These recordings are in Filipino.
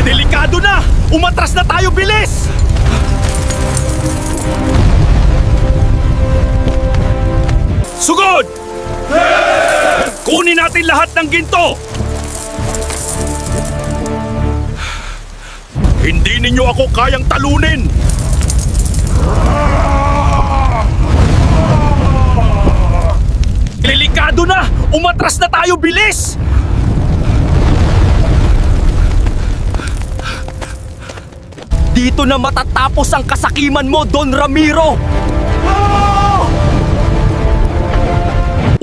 Delikado na! Umatras na tayo, bilis! Sugod! Kunin natin lahat ng ginto! Hindi ninyo ako kayang talunin! Delikado na! Umatras na tayo, bilis! Dito na matatapos ang kasakiman mo, Don Ramiro!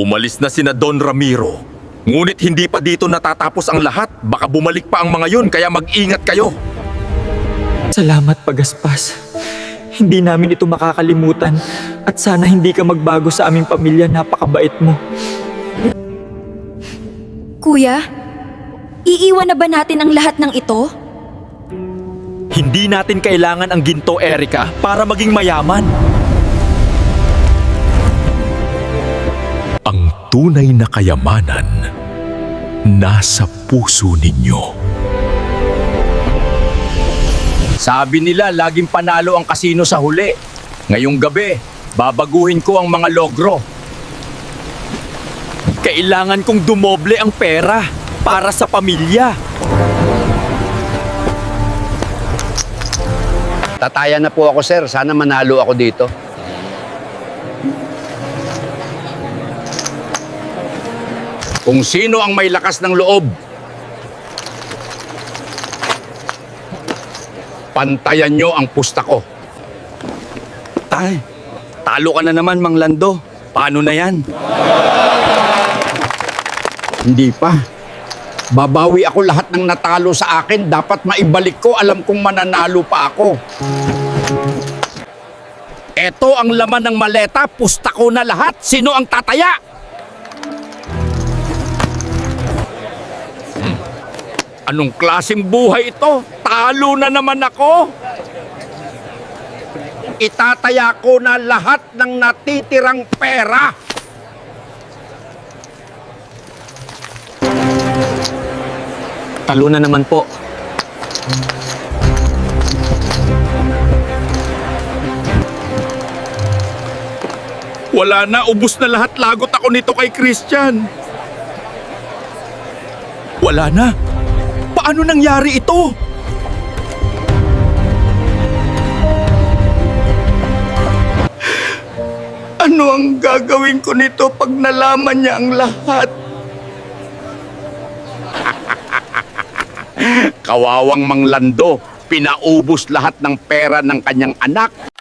Umalis na sina Don Ramiro. Ngunit hindi pa dito natatapos ang lahat. Baka bumalik pa ang mga yun, kaya mag-ingat kayo. Salamat, Pagaspas. Hindi namin ito makakalimutan. At sana hindi ka magbago sa aming pamilya. Napakabait mo. Kuya, iiwan na ba natin ang lahat ng ito? Hindi natin kailangan ang ginto, Erica, para maging mayaman. Ang tunay na kayamanan nasa puso ninyo. Sabi nila laging panalo ang kasino sa huli. Ngayong gabi, babaguhin ko ang mga logro. Kailangan kong dumoble ang pera para sa pamilya. Tataya na po ako, sir. Sana manalo ako dito. Kung sino ang may lakas ng loob, pantayan nyo ang pusta ko. Tay, talo ka na naman, Mang Lando. Paano na yan? Hindi pa. Babawi ako lahat ng natalo sa akin. Dapat maibalik ko. Alam kong mananalo pa ako. Eto ang laman ng maleta. Pusta ko na lahat. Sino ang tataya? Anong klaseng buhay ito? Talo na naman ako. Itataya ko na lahat ng natitirang pera. Talo na naman po. Wala na. Ubus na lahat. Lagot ako nito kay Christian. Wala na. Paano nangyari ito? Ano ang gagawin ko nito pag nalaman niya ang lahat? Kawawang Mang Lando, pinaubos lahat ng pera ng kanyang anak.